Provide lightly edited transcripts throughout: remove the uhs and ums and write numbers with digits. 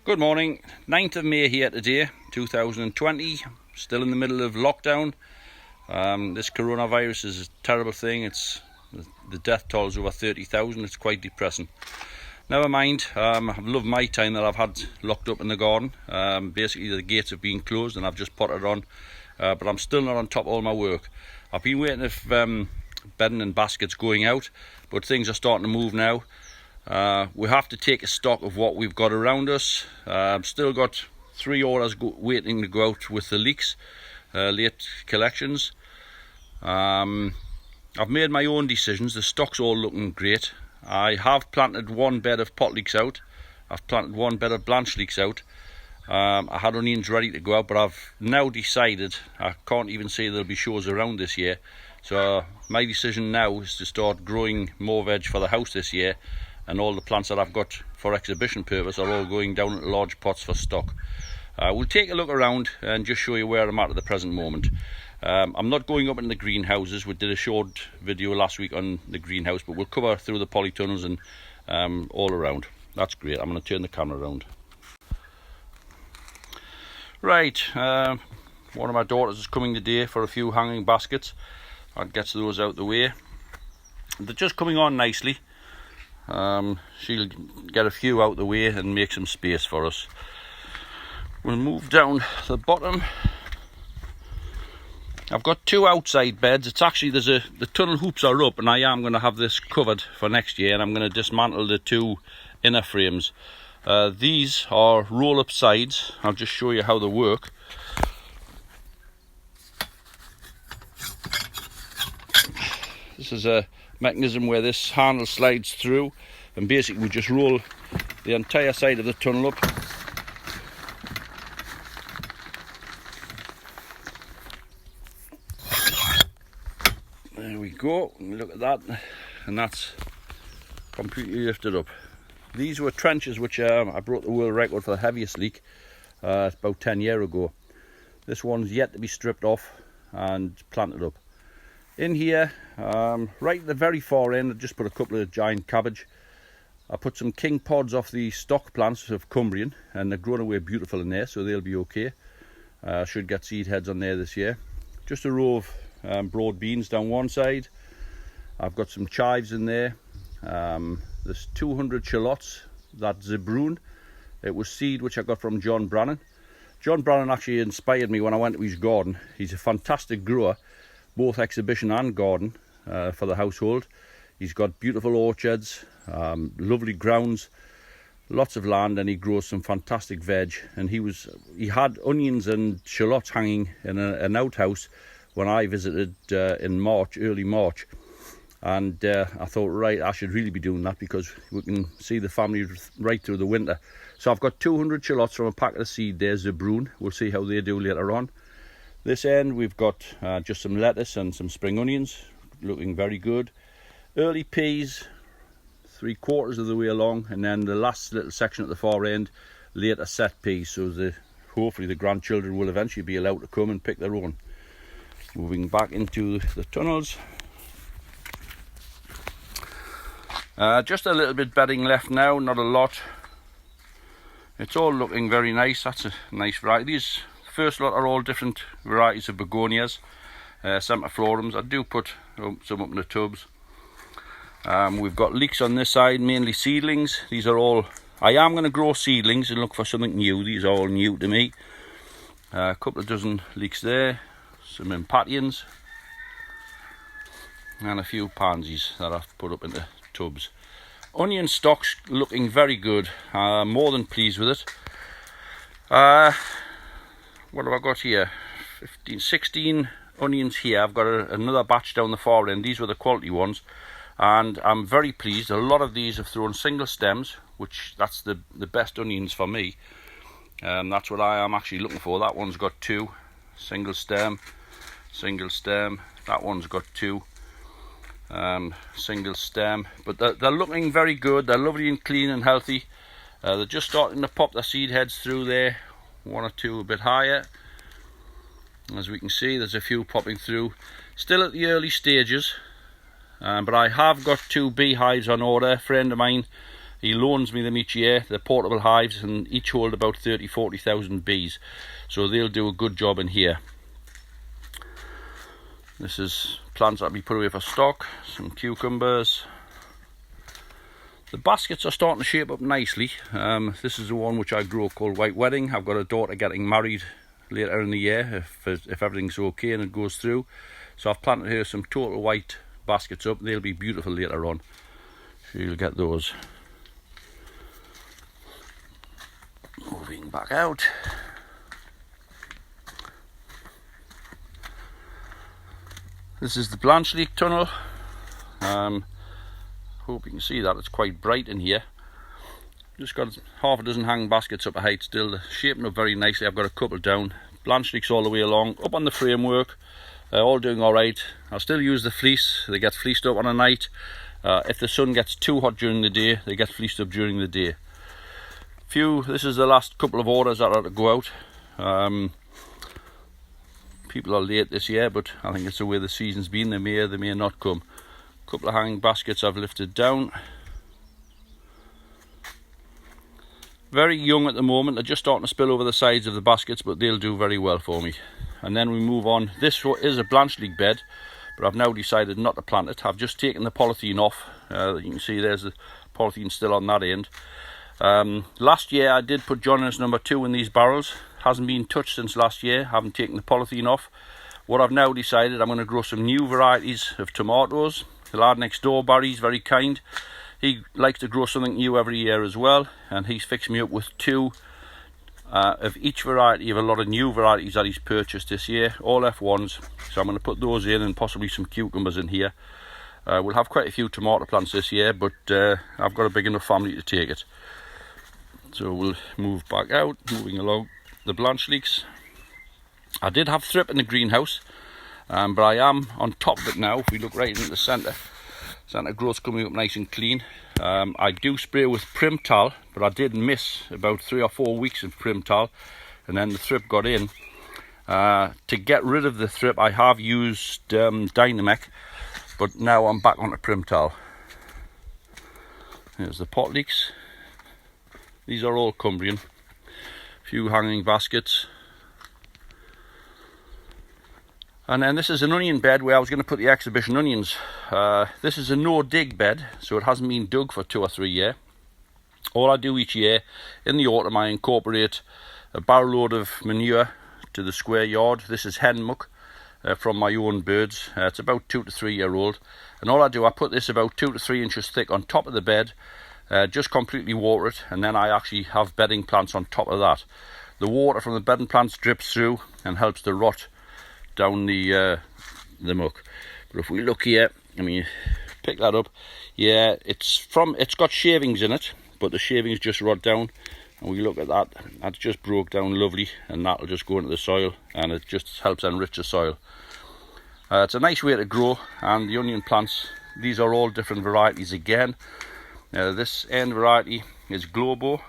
Good morning, 9th of May here today, 2020, still in the middle of lockdown. This coronavirus is a terrible thing. The death toll is over 30,000, it's quite depressing. Never mind, I've loved my time that I've had locked up in the garden. Basically the gates have been closed and I've just potted on, but I'm still not on top of all my work. I've been waiting if bedding and baskets going out, but things are starting to move now. We have to take a stock of what we've got around us. I've still got 3 orders waiting to go out with the Leeks, late collections. I've made my own decisions. The stock's all looking great. I have planted 1 bed of pot leeks out. I've planted 1 bed of blanch leeks out. I had onions ready to go out, but I've now decided I can't even say there'll be shows around this year. So my decision now is to start growing more veg for the house this year. And all the plants that I've got for exhibition purpose are all going down into large pots for stock. We'll take a look around and just show you where I'm at the present moment. I'm not going up in the greenhouses. We did a short video last week on the greenhouse, but we'll cover through the polytunnels and all around. That's great. I'm going to turn the camera around. Right, one of my daughters is coming today for a few hanging baskets. I'll get those out the way. They're just coming on nicely. She'll get a few out the way and make some space for us. We'll move down the bottom. I've got 2 outside beds. It's actually, the tunnel hoops are up and I am going to have this covered for next year, and I'm going to dismantle the 2 inner frames. These are roll-up sides. I'll just show you how they work. This is a mechanism where this handle slides through, and basically we just roll the entire side of the tunnel up. There we go, look at that, and that's completely lifted up. These were trenches which I broke the world record for the heaviest leek about 10 years ago. This one's yet to be stripped off and planted up. In here, right at the very far end, I just put a couple of giant cabbage. I put some king pods off the stock plants of Cumbrian, and they're growing away beautiful in there, so they'll be okay. Should get seed heads on there this year. Just a row of broad beans down one side. I've got some chives in there. There's 200 shallots, that Zebrune. It was seed which I got from John Brannan. John Brannan actually inspired me when I went to his garden. He's a fantastic grower, both exhibition and garden for the household. He's got beautiful orchards, lovely grounds, lots of land, and he grows some fantastic veg. And he had onions and shallots hanging in an outhouse when I visited in March, early March. And I thought, right, I should really be doing that because we can see the family right through the winter. So I've got 200 shallots from a packet of seed there, Zebrune. We'll see how they do later on. This end we've got just some lettuce and some spring onions, looking very good. Early peas, 3/4 of the way along, and then the last little section at the far end, later set peas, so hopefully the grandchildren will eventually be allowed to come and pick their own. Moving back into the tunnels. Just a little bit bedding left now, not a lot. It's all looking very nice. That's a nice variety. These first lot are all different varieties of begonias, semperflorums. I do put some up in the tubs. We've got leeks on this side, mainly seedlings. These are all, I am going to grow seedlings and look for something new. These are all new to me. A couple of dozen leeks there, some impatiens, and a few pansies that I've put up into tubs. Onion stock's looking very good. More than pleased with it. What have I got here? 16 onions here. I've got another batch down the far end. These were the quality ones, and I'm very pleased. A lot of these have thrown single stems, which that's the best onions for me. That's what I am actually looking for. That one's got 2 single stem. That one's got 2 single stem, but they're looking very good. They're lovely and clean and healthy. They're just starting to pop their seed heads through there, 1 or 2 a bit higher. As we can see, there's a few popping through, still at the early stages, but I have got 2 beehives on order. A friend of mine He loans me them each year. They're portable hives and each hold about 40,000 bees. So they'll do a good job in here. This is plants that we put away for stock, some cucumbers. The baskets are starting to shape up nicely. This is the one which I grow called White Wedding. I've got a daughter getting married later in the year if everything's okay and it goes through. So I've planted here some total white baskets up. They'll be beautiful later on. So you'll get those. Moving back out. This is the Blanche Leek tunnel. Hope you can see that, it's quite bright in here. Just got half a dozen hanging baskets up a height still. They're shaping up very nicely. I've got a couple down. Blanche Leeks all the way along, up on the framework, all doing alright. I'll still use the fleece. They get fleeced up on a night. If the sun gets too hot during the day, they get fleeced up during the day. This is the last couple of orders that are to go out. People are late this year, but I think it's the way the season's been. They may not come. A couple of hanging baskets I've lifted down. Very young at the moment. They're just starting to spill over the sides of the baskets, but they'll do very well for me. And then we move on. This is a Blanche Leek bed, but I've now decided not to plant it. I've just taken the polythene off. You can see there's the polythene still on that end. Last year I did put Jonas number 2 in these barrels. Hasn't been touched since last year. Haven't taken the polythene off. What I've now decided, I'm going to grow some new varieties of tomatoes. The lad next door, Barry's very kind. He likes to grow something new every year as well, and he's fixed me up with 2 of each variety of a lot of new varieties that he's purchased this year, all F1s. So I'm going to put those in and possibly some cucumbers in here. We'll have quite a few tomato plants this year, but I've got a big enough family to take it. So we'll move back out, moving along the Blanche Leeks. I did have thrip in the greenhouse, but I am on top of it now. If we look right into the centre growth's coming up nice and clean. I do spray with Primtal, but I did miss about 3 or 4 weeks of Primtal, and then the thrip got in. To get rid of the thrip, I have used Dynamec, but now I'm back onto Primtal. There's the pot leeks. These are all Cumbrian. A few hanging baskets. And then this is an onion bed where I was going to put the exhibition onions. This is a no-dig bed, so it hasn't been dug for 2 or 3 years. All I do each year, in the autumn, I incorporate a barrel load of manure to the square yard. This is hen muck from my own birds. It's about 2 to 3 year old. And all I do, I put this about 2 to 3 inches thick on top of the bed, just completely water it, and then I actually have bedding plants on top of that. The water from the bedding plants drips through and helps to rot down the muck. But if we look here, I mean, pick that up. Yeah, it's got shavings in it, but the shavings just rot down. And we look at that, that's just broke down lovely, and that'll just go into the soil, and it just helps enrich the soil. It's a nice way to grow, and the onion plants, these are all different varieties again. This end variety is Globo.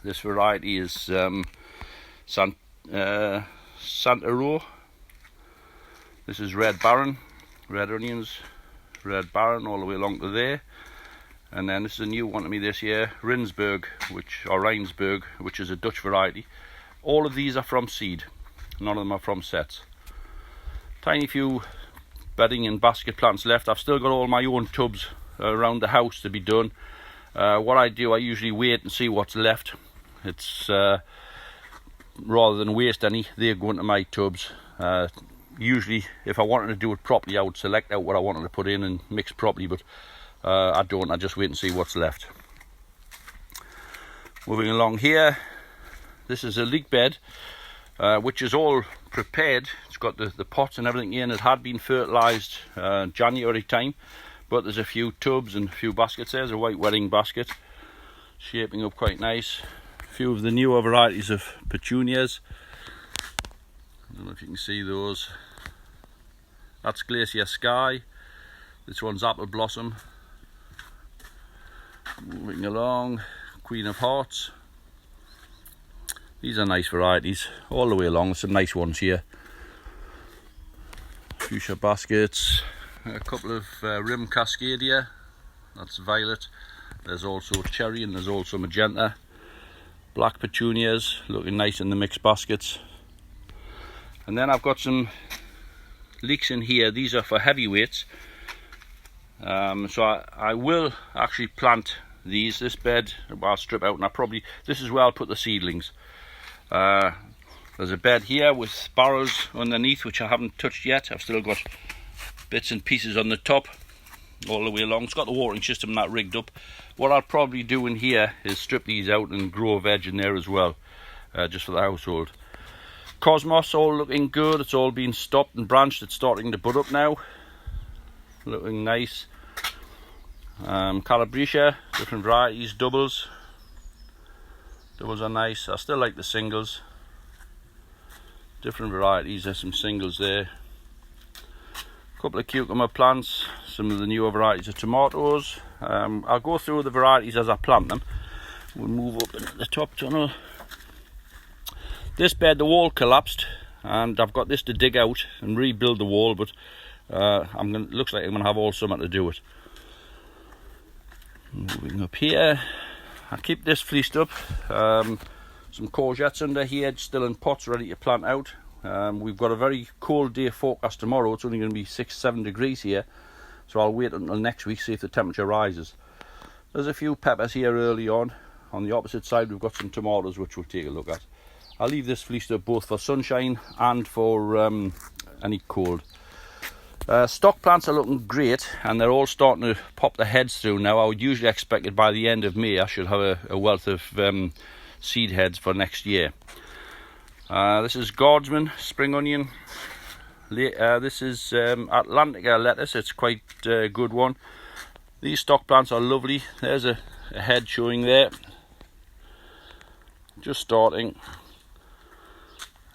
This variety is Santa Row. This is Red Baron, red onions, Red Baron all the way along to there. And then this is a new one to me this year, Rijnsburg, which is a Dutch variety. All of these are from seed, none of them are from sets. Tiny few bedding and basket plants left. I've still got all my own tubs around the house to be done. What I do, I usually wait and see what's left. It's rather than waste any, they go into my tubs. Usually, if I wanted to do it properly, I would select out what I wanted to put in and mix properly, but I don't. I just wait and see what's left. Moving along here, this is a leek bed, which is all prepared. It's got the pots and everything in. It had been fertilised January time, but there's a few tubs and a few baskets. There's a White Wedding basket, shaping up quite nice. A few of the newer varieties of petunias. I don't know if you can see those. That's Glacier Sky. This one's Apple Blossom. Moving along, Queen of Hearts. These are nice varieties all the way along. There's some nice ones here. Fuchsia baskets. A couple of Rim Cascadia. That's violet. There's also cherry and there's also magenta. Black petunias, looking nice in the mixed baskets. And then I've got some leeks in here. These are for heavyweights. So I will actually plant these. This bed I'll strip out, and this is where I'll put the seedlings. There's a bed here with sparrows underneath, which I haven't touched yet. I've still got bits and pieces on the top all the way along. It's got the watering system and that rigged up. What I'll probably do in here is strip these out and grow a veg in there as well, just for the household. Cosmos all looking good. It's all been stopped and branched. It's starting to bud up now, looking nice. Calabricia, different varieties, doubles are nice. I still like the singles. Different varieties, there's some singles there. A couple of cucumber plants, some of the newer varieties of tomatoes. I'll go through the varieties as I plant them. We'll move up into the top tunnel. This bed, the wall collapsed, and I've got this to dig out and rebuild the wall, but looks like I'm going to have all summer to do it. Moving up here, I keep this fleeced up. Some courgettes under here, still in pots, ready to plant out. We've got a very cold day forecast tomorrow. It's only going to be 6-7 degrees here, so I'll wait until next week, see if the temperature rises. There's a few peppers here early on. On the opposite side we've got some tomatoes, which we'll take a look at. I'll leave this fleeced up both for sunshine and for any cold. Stock plants are looking great, and they're all starting to pop their heads through now. I would usually expect it by the end of May I should have a wealth of seed heads for next year. This is Guardsman spring onion. This is Atlantica lettuce. It's quite a good one. These stock plants are lovely. There's a head showing there, just starting.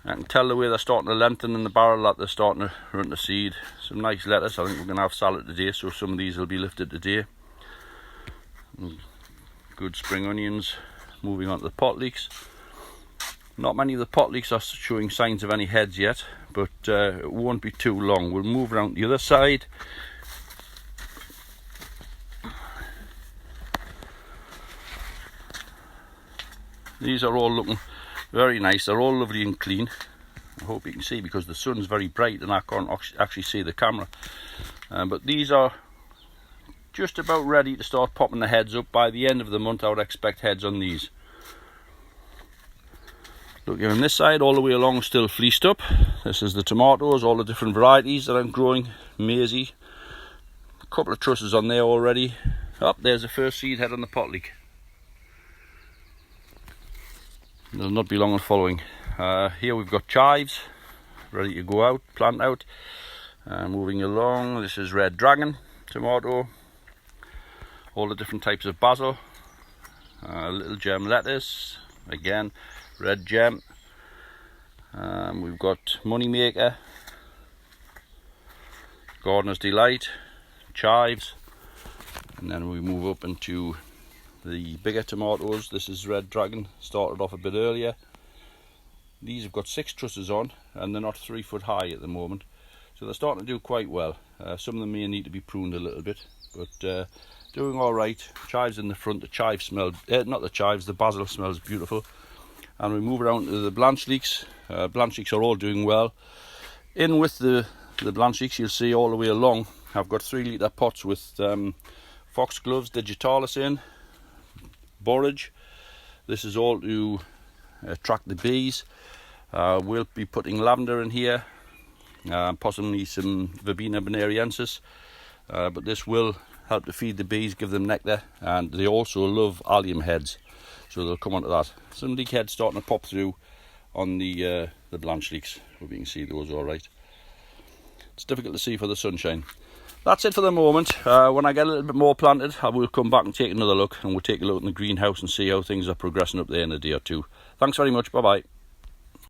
I can tell the way they're starting to lengthen in the barrel that they're starting to run to seed. Some nice lettuce. I think we're going to have salad today, so some of these will be lifted today. Good spring onions. Moving on to the pot leeks. Not many of the pot leeks are showing signs of any heads yet, but it won't be too long. We'll move around the other side. These are all looking very nice. They're all lovely and clean. I hope you can see, because the sun's very bright and I can't actually see the camera. But these are just about ready to start popping the heads up. By the end of the month I would expect heads on these. Looking on this side, all the way along, still fleeced up. This is the tomatoes, all the different varieties that I'm growing. Maisie. A couple of trusses on there already. Up there's the first seed head on the pot leek. There'll not be long on following. Here we've got chives, ready to go out, plant out. Moving along, this is Red Dragon tomato. All the different types of basil. Little gem lettuce, again, red gem. We've got Moneymaker, Gardener's Delight, chives. And then we move up into the bigger tomatoes. This is Red Dragon, started off a bit earlier. These have got 6 trusses on, and they're not 3 foot high at the moment, so they're starting to do quite well. Some of them may need to be pruned a little bit, but doing all right. Chives in the front. The chives smell, not the chives, the basil smells beautiful. And we move around to the Blanche Leeks. Blanche Leeks are all doing well. In with the Blanche Leeks, you'll see all the way along, I've got 3 litre pots with foxgloves, digitalis in, borage. This is all to attract the bees. We'll be putting lavender in here, possibly some Verbena bonariensis, but this will help to feed the bees, give them nectar, and they also love allium heads, so they'll come onto that. Some leek heads starting to pop through on the Blanche Leeks. Hope you can see those all right. It's difficult to see for the sunshine. That's it for the moment. When I get a little bit more planted, I will come back and take another look, and we'll take a look in the greenhouse and see how things are progressing up there in a day or two. Thanks very much. Bye bye.